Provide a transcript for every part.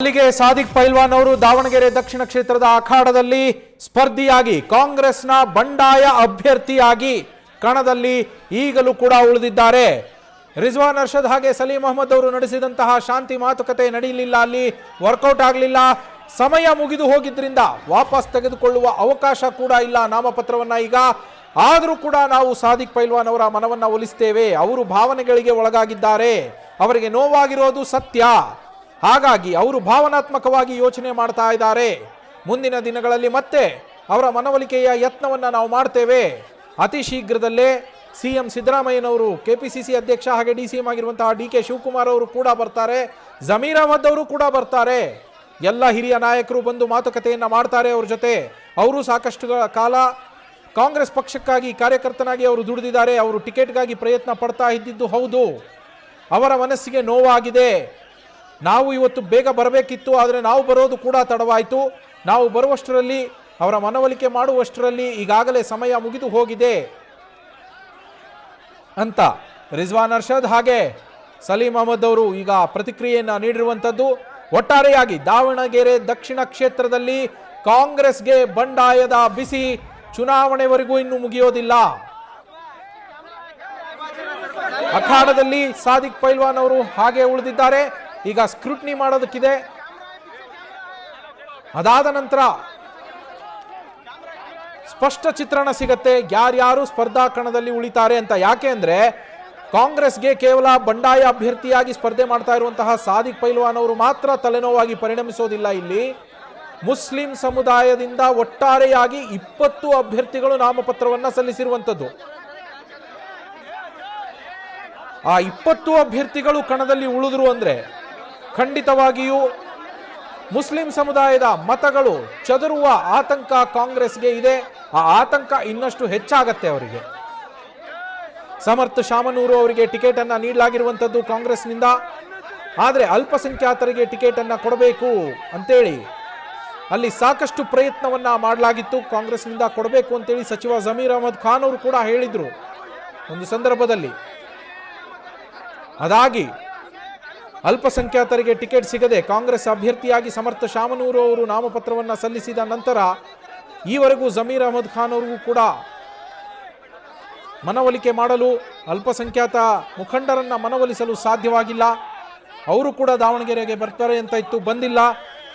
ಅಲ್ಲಿಗೆ ಸಾದಿಕ್ ಪೈಲ್ವಾನ್ ಅವರು ದಾವಣಗೆರೆ ದಕ್ಷಿಣ ಕ್ಷೇತ್ರದ ಅಖಾಡದಲ್ಲಿ ಸ್ಪರ್ಧಿಯಾಗಿ ಕಾಂಗ್ರೆಸ್ನ ಬಂಡಾಯ ಅಭ್ಯರ್ಥಿಯಾಗಿ ಕಣದಲ್ಲಿ ಈಗಲೂ ಕೂಡ ಉಳಿದಿದ್ದಾರೆ. ರಿಜ್ವಾನ್ ಅರ್ಷದ್ ಹಾಗೆ ಸಲೀಂ ಅಹಮದ್ ಅವರು ನಡೆಸಿದಂತಹ ಶಾಂತಿ ಮಾತುಕತೆ ನಡೆಯಲಿಲ್ಲ, ಅಲ್ಲಿ ವರ್ಕೌಟ್ ಆಗಲಿಲ್ಲ. ಸಮಯ ಮುಗಿದು ಹೋಗಿದ್ರಿಂದ ವಾಪಸ್ ತೆಗೆದುಕೊಳ್ಳುವ ಅವಕಾಶ ಕೂಡ ಇಲ್ಲ ನಾಮಪತ್ರವನ್ನ ಈಗ. ಆದರೂ ಕೂಡ ನಾವು ಸಾದಿಕ್ ಪೈಲ್ವಾನ್ ಅವರ ಮನವನ್ನ ಒಲಿಸ್ತೇವೆ. ಅವರು ಭಾವನೆಗಳಿಗೆ ಒಳಗಾಗಿದ್ದಾರೆ, ಅವರಿಗೆ ನೋವಾಗಿರೋದು ಸತ್ಯ. ಹಾಗಾಗಿ ಅವರು ಭಾವನಾತ್ಮಕವಾಗಿ ಯೋಚನೆ ಮಾಡ್ತಾ ಇದ್ದಾರೆ. ಮುಂದಿನ ದಿನಗಳಲ್ಲಿ ಮತ್ತೆ ಅವರ ಮನವೊಲಿಕೆಯ ಯತ್ನವನ್ನು ನಾವು ಮಾಡ್ತೇವೆ. ಅತಿ ಶೀಘ್ರದಲ್ಲೇ ಸಿಎಂ ಸಿದ್ದರಾಮಯ್ಯನವರು, ಕೆಪಿಸಿಸಿ ಅಧ್ಯಕ್ಷ ಹಾಗೆ ಡಿಸಿಎಂ ಆಗಿರುವಂತಹ ಡಿಕೆ ಶಿವಕುಮಾರ್ ಅವರು ಕೂಡ ಬರ್ತಾರೆ, ಜಮೀರ್ ಅಹಮದ್ ಅವರು ಕೂಡ ಬರ್ತಾರೆ. ಎಲ್ಲ ಹಿರಿಯ ನಾಯಕರು ಬಂದು ಮಾತುಕತೆಯನ್ನ ಮಾಡ್ತಾರೆ ಅವ್ರ ಜೊತೆ. ಅವರು ಸಾಕಷ್ಟು ಕಾಲ ಕಾಂಗ್ರೆಸ್ ಪಕ್ಷಕ್ಕಾಗಿ ಕಾರ್ಯಕರ್ತನಾಗಿ ಅವರು ದುಡಿದಿದ್ದಾರೆ. ಅವರು ಟಿಕೆಟ್ಗಾಗಿ ಪ್ರಯತ್ನ ಪಡ್ತಾ ಇದ್ದಿದ್ದು ಹೌದು. ಅವರ ಮನಸ್ಸಿಗೆ ನೋವಾಗಿದೆ. ನಾವು ಇವತ್ತು ಬೇಗ ಬರಬೇಕಿತ್ತು, ಆದರೆ ನಾವು ಬರೋದು ಕೂಡ ತಡವಾಯಿತು. ನಾವು ಬರುವಷ್ಟರಲ್ಲಿ, ಅವರ ಮನವೊಲಿಕೆ ಮಾಡುವಷ್ಟರಲ್ಲಿ ಈಗಾಗಲೇ ಸಮಯ ಮುಗಿದು ಹೋಗಿದೆ ಅಂತ ರಿಜ್ವಾನ್ ಅರ್ಷದ್ ಹಾಗೆ ಸಲೀಂ ಅಹಮದ್ ಅವರು ಈಗ ಪ್ರತಿಕ್ರಿಯೆಯನ್ನು ನೀಡಿರುವಂಥದ್ದು. ಒಟ್ಟಾರೆಯಾಗಿ ದಾವಣಗೆರೆ ದಕ್ಷಿಣ ಕ್ಷೇತ್ರದಲ್ಲಿ ಕಾಂಗ್ರೆಸ್ಗೆ ಬಂಡಾಯದ ಬಿಸಿ ಚುನಾವಣೆವರೆಗೂ ಇನ್ನೂ ಮುಗಿಯೋದಿಲ್ಲ. ಅಖಾಡದಲ್ಲಿ ಸಾದಿಕ್ ಪೈಲ್ವಾನ್ ಅವರು ಹಾಗೆ ಉಳಿದಿದ್ದಾರೆ. ಈಗ ಸ್ಕ್ರೂಟ್ನಿ ಮಾಡೋದಕ್ಕಿದೆ. ಅದಾದ ನಂತರ ಸ್ಪಷ್ಟ ಚಿತ್ರಣ ಸಿಗತ್ತೆ ಯಾರ್ಯಾರು ಸ್ಪರ್ಧಾ ಕಣದಲ್ಲಿ ಉಳಿತಾರೆ ಅಂತ. ಯಾಕೆ ಅಂದ್ರೆ ಕಾಂಗ್ರೆಸ್ಗೆ ಕೇವಲ ಬಂಡಾಯ ಅಭ್ಯರ್ಥಿಯಾಗಿ ಸ್ಪರ್ಧೆ ಮಾಡ್ತಾ ಇರುವಂತಹ ಸಾದಿಕ್ ಪೈಲ್ವಾನ್ ಅವರು ಮಾತ್ರ ತಲೆನೋವಾಗಿ ಪರಿಣಮಿಸೋದಿಲ್ಲ. ಇಲ್ಲಿ ಮುಸ್ಲಿಂ ಸಮುದಾಯದಿಂದ ಒಟ್ಟಾರೆಯಾಗಿ 20 ಅಭ್ಯರ್ಥಿಗಳು ನಾಮಪತ್ರವನ್ನ ಸಲ್ಲಿಸಿರುವಂಥದ್ದು. ಆ 20 ಅಭ್ಯರ್ಥಿಗಳು ಕಣದಲ್ಲಿ ಉಳಿದ್ರು ಅಂದ್ರೆ ಖಂಡಿತವಾಗಿಯೂ ಮುಸ್ಲಿಂ ಸಮುದಾಯದ ಮತಗಳು ಚದುರುವ ಆತಂಕ ಕಾಂಗ್ರೆಸ್ಗೆ ಇದೆ. ಆ ಆತಂಕ ಇನ್ನಷ್ಟು ಹೆಚ್ಚಾಗತ್ತೆ ಅವರಿಗೆ. ಸಮರ್ಥ ಶಾಮನೂರು ಅವರಿಗೆ ಟಿಕೆಟ್ ಅನ್ನ ನೀಡಲಾಗಿರುವಂಥದ್ದು ಕಾಂಗ್ರೆಸ್ನಿಂದ. ಆದರೆ ಅಲ್ಪಸಂಖ್ಯಾತರಿಗೆ ಟಿಕೆಟ್ ಅನ್ನ ಕೊಡಬೇಕು ಅಂತೇಳಿ ಅಲ್ಲಿ ಸಾಕಷ್ಟು ಪ್ರಯತ್ನವನ್ನ ಮಾಡಲಾಗಿತ್ತು. ಕಾಂಗ್ರೆಸ್ನಿಂದ ಕೊಡಬೇಕು ಅಂತೇಳಿ ಸಚಿವ ಜಮೀರ್ ಅಹಮದ್ ಖಾನ್ ಅವರು ಕೂಡ ಹೇಳಿದ್ರು ಒಂದು ಸಂದರ್ಭದಲ್ಲಿ. ಅದಾಗಿ ಅಲ್ಪಸಂಖ್ಯಾತರಿಗೆ ಟಿಕೆಟ್ ಸಿಗದೆ ಕಾಂಗ್ರೆಸ್ ಅಭ್ಯರ್ಥಿಯಾಗಿ ಸಮರ್ಥ ಶಾಮನೂರು ಅವರು ನಾಮಪತ್ರವನ್ನು ಸಲ್ಲಿಸಿದ ನಂತರ ಈವರೆಗೂ ಜಮೀರ್ ಅಹಮದ್ ಖಾನ್ ಅವರಿಗೂ ಕೂಡ ಮನವೊಲಿಕೆ ಮಾಡಲು, ಅಲ್ಪಸಂಖ್ಯಾತ ಮುಖಂಡರನ್ನ ಮನವೊಲಿಸಲು ಸಾಧ್ಯವಾಗಿಲ್ಲ. ಅವರು ಕೂಡ ದಾವಣಗೆರೆಗೆ ಬರ್ತಾರೆ ಅಂತ ಇತ್ತು, ಬಂದಿಲ್ಲ.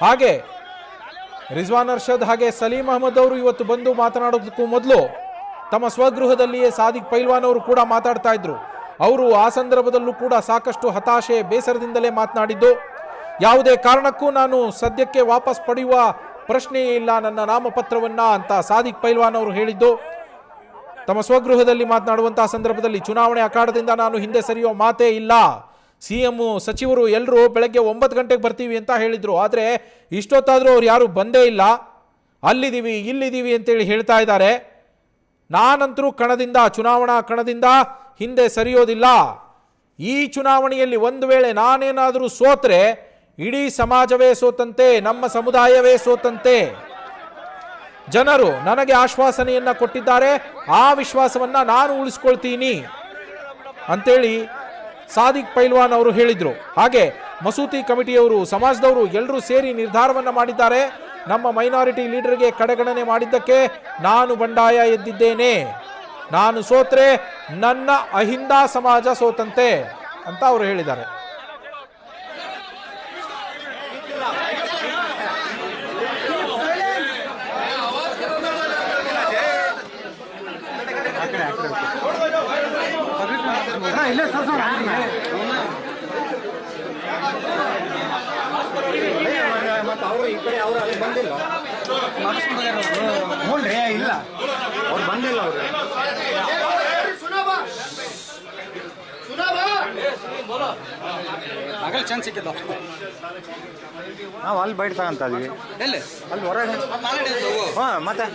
ಹಾಗೆ ರಿಜ್ವಾನ್ ಅರ್ಷದ್ ಹಾಗೆ ಸಲೀಂ ಅಹಮದ್ ಅವರು ಇವತ್ತು ಬಂದು ಮಾತನಾಡೋದಕ್ಕೂ ಮೊದಲು ತಮ್ಮ ಸ್ವಗೃಹದಲ್ಲಿಯೇ ಸಾದಿಕ್ ಪೈಲ್ವಾನ್ ಅವರು ಕೂಡ ಮಾತಾಡ್ತಾ ಇದ್ರು. ಅವರು ಆ ಸಂದರ್ಭದಲ್ಲೂ ಕೂಡ ಸಾಕಷ್ಟು ಹತಾಶೆ, ಬೇಸರದಿಂದಲೇ ಮಾತನಾಡಿದ್ದು. ಯಾವುದೇ ಕಾರಣಕ್ಕೂ ನಾನು ಸದ್ಯಕ್ಕೆ ವಾಪಸ್ ಪಡೆಯುವ ಪ್ರಶ್ನೆಯೇ ಇಲ್ಲ ನನ್ನ ನಾಮಪತ್ರವನ್ನ ಅಂತ ಸಾದಿಕ್ ಪೈಲ್ವಾನ್ ಅವರು ಹೇಳಿದ್ದು. ತಮ್ಮ ಸ್ವಗೃಹದಲ್ಲಿ ಮಾತನಾಡುವಂತಹ ಸಂದರ್ಭದಲ್ಲಿ ಚುನಾವಣೆ ಅಖಾಡದಿಂದ ನಾನು ಹಿಂದೆ ಸರಿಯೋ ಮಾತೇ ಇಲ್ಲ. ಸಿಎಂ, ಸಚಿವರು ಎಲ್ಲರೂ ಬೆಳಗ್ಗೆ 9 ಗಂಟೆಗೆ ಬರ್ತೀವಿ ಅಂತ ಹೇಳಿದ್ರು. ಆದರೆ ಇಷ್ಟೊತ್ತಾದರೂ ಅವ್ರು ಯಾರು ಬಂದೇ ಇಲ್ಲ. ಅಲ್ಲಿದ್ದೀವಿ, ಇಲ್ಲಿದ್ದೀವಿ ಅಂತೇಳಿ ಹೇಳ್ತಾ ಇದ್ದಾರೆ. ನಾನಂತರೂ ಚುನಾವಣಾ ಕಣದಿಂದ ಹಿಂದೆ ಸರಿಯೋದಿಲ್ಲ. ಈ ಚುನಾವಣೆಯಲ್ಲಿ ಒಂದು ವೇಳೆ ನಾನೇನಾದರೂ ಸೋತ್ರೆ ಇಡೀ ಸಮಾಜವೇ ಸೋತಂತೆ, ನಮ್ಮ ಸಮುದಾಯವೇ ಸೋತಂತೆ. ಜನರು ನನಗೆ ಆಶ್ವಾಸನೆಯನ್ನ ಕೊಟ್ಟಿದ್ದಾರೆ, ಆ ವಿಶ್ವಾಸವನ್ನ ನಾನು ಉಳಿಸ್ಕೊಳ್ತೀನಿ ಅಂತೇಳಿ ಸಾದಿಕ್ ಪೈಲ್ವಾನ್ ಅವರು ಹೇಳಿದ್ರು. ಹಾಗೆ ಮಸೂತಿ ಕಮಿಟಿಯವರು, ಸಮಾಜದವರು ಎಲ್ಲರೂ ಸೇರಿ ನಿರ್ಧಾರವನ್ನ ಮಾಡಿದ್ದಾರೆ. ನಮ್ಮ ಮೈನಾರಿಟಿ ಲೀಡರ್ಗೆ ಕಡೆಗಣನೆ ಮಾಡಿದ್ದಕ್ಕೆ ನಾನು ಬಂಡಾಯ ಎದ್ದಿದ್ದೇನೆ. ನಾನು ಸೋತ್ರೆ ನನ್ನ ಅಹಿಂದ ಸಮಾಜ ಸೋತಂತೆ ಅಂತ ಅವರು ಹೇಳಿದ್ದಾರೆ. ಇಲ್ಲ ಅವ್ರು ಬಂದಿಲ್ಲ. ಅವರು ಆಗಲ್ಲ ಚಾನ್ಸ್ ಸಿಕ್ಕಿದ್ದು. ನಾವು ಅಲ್ಲಿ ಬೈಟ್ ತಗೊಂತ ಇದ್ವಿ, ಎಲ್ಲಿ ಅಲ್ಲಿ ಹೊರಗೆ. ಮತ್ತೆ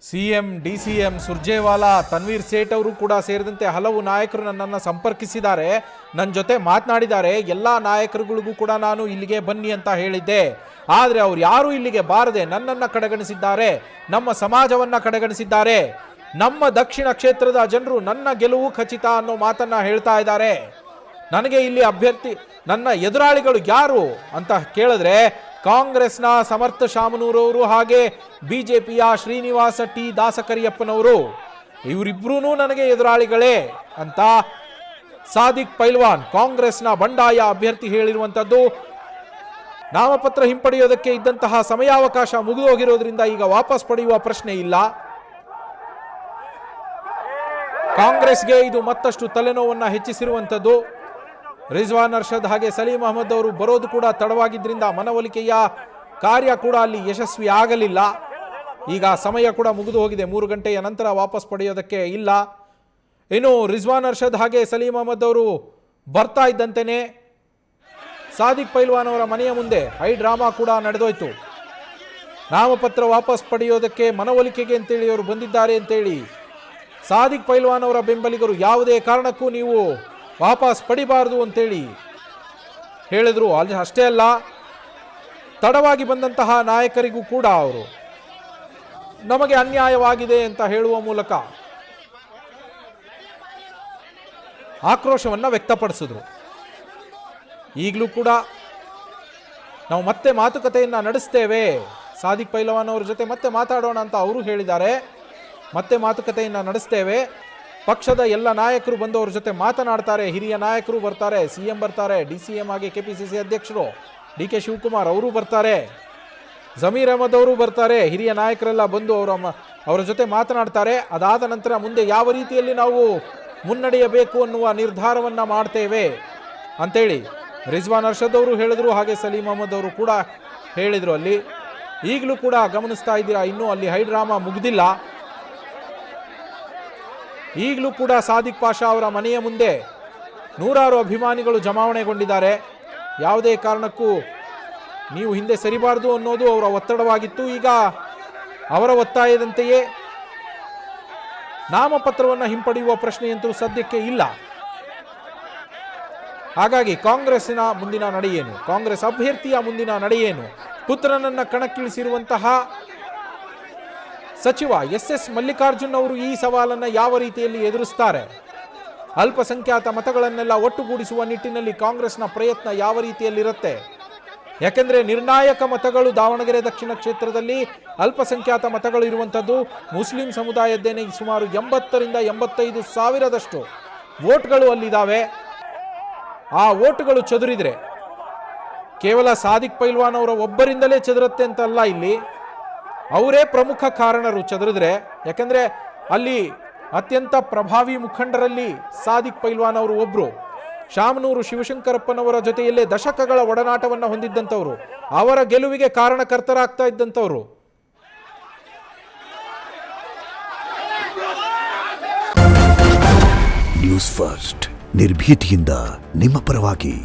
ಸಿಎಂ, ಡಿಸಿಎಂ, ಸುರ್ಜೇವಾಲಾ, ತನ್ವೀರ್ ಸೇಠ್ ಅವರು ಕೂಡ ಸೇರಿದಂತೆ ಹಲವು ನಾಯಕರು ನನ್ನನ್ನು ಸಂಪರ್ಕಿಸಿದ್ದಾರೆ, ನನ್ನ ಜೊತೆ ಮಾತನಾಡಿದ್ದಾರೆ. ಎಲ್ಲ ನಾಯಕರುಗಳಿಗೂ ಕೂಡ ನಾನು ಇಲ್ಲಿಗೆ ಬನ್ನಿ ಅಂತ ಹೇಳಿದ್ದೆ. ಆದರೆ ಅವ್ರು ಯಾರೂ ಇಲ್ಲಿಗೆ ಬಾರದೆ ನನ್ನನ್ನು ಕಡೆಗಣಿಸಿದ್ದಾರೆ, ನಮ್ಮ ಸಮಾಜವನ್ನು ಕಡೆಗಣಿಸಿದ್ದಾರೆ. ನಮ್ಮ ದಕ್ಷಿಣ ಕ್ಷೇತ್ರದ ಜನರು ನನ್ನ ಗೆಲುವು ಖಚಿತ ಅನ್ನೋ ಮಾತನ್ನ ಹೇಳ್ತಾ ಇದ್ದಾರೆ. ನನಗೆ ಇಲ್ಲಿ ನನ್ನ ಎದುರಾಳಿಗಳು ಯಾರು ಅಂತ ಕೇಳಿದ್ರೆ ಕಾಂಗ್ರೆಸ್ನ ಸಮರ್ಥ ಶಾಮನೂರವರು ಹಾಗೆ ಬಿಜೆಪಿಯ ಶ್ರೀನಿವಾಸ ಟಿ ದಾಸಕರಿಯಪ್ಪನವರು, ಇವರಿಬ್ರೂ ನನಗೆ ಎದುರಾಳಿಗಳೇ ಅಂತ ಸಾದಿಕ್ ಪೈಲ್ವಾನ್ ಕಾಂಗ್ರೆಸ್ನ ಬಂಡಾಯ ಅಭ್ಯರ್ಥಿ ಹೇಳಿರುವಂಥದ್ದು. ನಾಮಪತ್ರ ಹಿಂಪಡೆಯೋದಕ್ಕೆ ಇದ್ದಂತಹ ಸಮಯಾವಕಾಶ ಮುಗಿದೋಗಿರೋದ್ರಿಂದ ಈಗ ವಾಪಸ್ ಪಡೆಯುವ ಪ್ರಶ್ನೆ ಇಲ್ಲ. ಕಾಂಗ್ರೆಸ್ಗೆ ಇದು ಮತ್ತಷ್ಟು ತಲೆನೋವನ್ನು ಹೆಚ್ಚಿಸಿರುವಂಥದ್ದು. ರಿಜ್ವಾನ್ ಅರ್ಷದ್ ಹಾಗೆ ಸಲೀಂ ಅಹಮದ್ ಅವರು ಬರೋದು ಕೂಡ ತಡವಾಗಿದ್ದರಿಂದ ಮನವೊಲಿಕೆಯ ಕಾರ್ಯ ಕೂಡ ಅಲ್ಲಿ ಯಶಸ್ವಿ ಆಗಲಿಲ್ಲ. ಈಗ ಸಮಯ ಕೂಡ ಮುಗಿದು ಹೋಗಿದೆ, 3 ಗಂಟೆಯ ನಂತರ ವಾಪಸ್ ಪಡೆಯೋದಕ್ಕೆ ಇಲ್ಲ. ಇನ್ನು ರಿಜ್ವಾನ್ ಅರ್ಷದ್ ಹಾಗೆ ಸಲೀಂ ಅಹಮದ್ ಅವರು ಬರ್ತಾ ಇದ್ದಂತೆಯೇ ಸಾದಿಕ್ ಪೈಲ್ವಾನ್ ಅವರ ಮನೆಯ ಮುಂದೆ ಹೈ ಡ್ರಾಮಾ ಕೂಡ ನಡೆದೋಯ್ತು. ನಾಮಪತ್ರ ವಾಪಸ್ ಪಡೆಯೋದಕ್ಕೆ ಮನವೊಲಿಕೆಗೆ ಅಂತೇಳಿ ಅವರು ಬಂದಿದ್ದಾರೆ ಅಂತೇಳಿ ಸಾದಿಕ್ ಪೈಲ್ವಾನ್ ಅವರ ಬೆಂಬಲಿಗರು ಯಾವುದೇ ಕಾರಣಕ್ಕೂ ನೀವು ವಾಪಸ್ ಪಡಿಬಾರದು ಅಂತೇಳಿ ಹೇಳಿದ್ರು. ಅಷ್ಟೇ ಅಲ್ಲ, ತಡವಾಗಿ ಬಂದಂತಹ ನಾಯಕರಿಗೂ ಕೂಡ ಅವರು ನಮಗೆ ಅನ್ಯಾಯವಾಗಿದೆ ಅಂತ ಹೇಳುವ ಮೂಲಕ ಆಕ್ರೋಶವನ್ನು ವ್ಯಕ್ತಪಡಿಸಿದ್ರು. ಈಗಲೂ ಕೂಡ ನಾವು ಮತ್ತೆ ಮಾತುಕತೆಯನ್ನು ನಡೆಸ್ತೇವೆ, ಸಾದಿಕ್ ಪೈಲ್ವಾನ್ ಅವ್ರ ಜೊತೆ ಮತ್ತೆ ಮಾತಾಡೋಣ ಅಂತ ಅವರು ಹೇಳಿದ್ದಾರೆ. ಮತ್ತೆ ಮಾತುಕತೆಯನ್ನು ನಡೆಸ್ತೇವೆ, ಪಕ್ಷದ ಎಲ್ಲ ನಾಯಕರು ಬಂದು ಅವ್ರ ಜೊತೆ ಮಾತನಾಡ್ತಾರೆ, ಹಿರಿಯ ನಾಯಕರು ಬರ್ತಾರೆ, CM ಬರ್ತಾರೆ, DCM ಆಗಿ KPCC ಅಧ್ಯಕ್ಷರು DK ಶಿವಕುಮಾರ್ ಅವರು ಬರ್ತಾರೆ, ಜಮೀರ್ ಅಹಮದ್ ಅವರು ಬರ್ತಾರೆ, ಹಿರಿಯ ನಾಯಕರೆಲ್ಲ ಬಂದು ಅವರ ಜೊತೆ ಮಾತನಾಡ್ತಾರೆ. ಅದಾದ ನಂತರ ಮುಂದೆ ಯಾವ ರೀತಿಯಲ್ಲಿ ನಾವು ಮುನ್ನಡೆಯಬೇಕು ಅನ್ನುವ ನಿರ್ಧಾರವನ್ನು ಮಾಡ್ತೇವೆ ಅಂತೇಳಿ ರಿಜ್ವಾನ್ ಅರ್ಷದ್ ಅವರು ಹೇಳಿದರು, ಹಾಗೆ ಸಲೀಂ ಅಹಮದ್ ಅವರು ಕೂಡ ಹೇಳಿದರು. ಅಲ್ಲಿ ಈಗಲೂ ಕೂಡ ಗಮನಿಸ್ತಾ ಇದ್ದೀರಾ, ಇನ್ನೂ ಅಲ್ಲಿ ಹೈ ಡ್ರಾಮಾ ಮುಗಿದಿಲ್ಲ. ಈಗಲೂ ಕೂಡ ಸಾದಿಕ್ ಪಾಷಾ ಅವರ ಮನೆಯ ಮುಂದೆ ನೂರಾರು ಅಭಿಮಾನಿಗಳು ಜಮಾವಣೆಗೊಂಡಿದ್ದಾರೆ. ಯಾವುದೇ ಕಾರಣಕ್ಕೂ ನೀವು ಹಿಂದೆ ಸರಿಬಾರದು ಅನ್ನೋದು ಅವರ ಒತ್ತಡವಾಗಿತ್ತು. ಈಗ ಅವರ ಒತ್ತಾಯದಂತೆಯೇ ನಾಮಪತ್ರವನ್ನು ಹಿಂಪಡೆಯುವ ಪ್ರಶ್ನೆಯಂತೂ ಸದ್ಯಕ್ಕೆ ಇಲ್ಲ. ಹಾಗಾಗಿ ಕಾಂಗ್ರೆಸ್ಸಿನ ಮುಂದಿನ ನಡೆಯೇನು, ಕಾಂಗ್ರೆಸ್ ಅಭ್ಯರ್ಥಿಯ ಮುಂದಿನ ನಡೆಯೇನು, ಪುತ್ರನನ್ನ ಕಣಕ್ಕಿಳಿಸಿರುವಂತಹ ಸಚಿವ SS ಮಲ್ಲಿಕಾರ್ಜುನ್ ಅವರು ಈ ಸವಾಲನ್ನು ಯಾವ ರೀತಿಯಲ್ಲಿ ಎದುರಿಸ್ತಾರೆ, ಅಲ್ಪಸಂಖ್ಯಾತ ಮತಗಳನ್ನೆಲ್ಲ ಒಟ್ಟುಗೂಡಿಸುವ ನಿಟ್ಟಿನಲ್ಲಿ ಕಾಂಗ್ರೆಸ್ನ ಪ್ರಯತ್ನ ಯಾವ ರೀತಿಯಲ್ಲಿರುತ್ತೆ. ಯಾಕೆಂದರೆ ನಿರ್ಣಾಯಕ ಮತಗಳು ದಾವಣಗೆರೆ ದಕ್ಷಿಣ ಕ್ಷೇತ್ರದಲ್ಲಿ ಅಲ್ಪಸಂಖ್ಯಾತ ಮತಗಳು ಇರುವಂಥದ್ದು ಮುಸ್ಲಿಂ ಸಮುದಾಯದ್ದೇನೆ. ಸುಮಾರು 80ರಿಂದ 85 ಸಾವಿರದಷ್ಟು ವೋಟ್ಗಳು ಅಲ್ಲಿದ್ದಾವೆ. ಆ ವೋಟುಗಳು ಚದುರಿದ್ರೆ ಕೇವಲ ಸಾದಿಕ್ ಪೈಲ್ವಾನ್ ಅವರ ಒಬ್ಬರಿಂದಲೇ ಚದುರುತ್ತೆ ಅಂತಲ್ಲ, ಇಲ್ಲಿ ಅವರೇ ಪ್ರಮುಖ ಕಾರಣರು ಚದುರಿದ್ರೆ. ಯಾಕಂದರೆ ಅಲ್ಲಿ ಅತ್ಯಂತ ಪ್ರಭಾವಿ ಮುಖಂಡರಲ್ಲಿ ಸಾದಿಕ್ ಪೈಲ್ವಾನ್ ಅವರು ಒಬ್ಬರು. ಶಾಮನೂರು ಶಿವಶಂಕರಪ್ಪನವರ ಜೊತೆಯಲ್ಲೇ ದಶಕಗಳ ಒಡನಾಟವನ್ನು ಹೊಂದಿದ್ದಂಥವರು, ಅವರ ಗೆಲುವಿಗೆ ಕಾರಣಕರ್ತರಾಗ್ತಾ ಇದ್ದಂಥವರು. ನ್ಯೂಸ್ ಫಸ್ಟ್ ನಿರ್ಭೀತಿಯಿಂದ ನಿಮ್ಮ ಪರವಾಗಿ.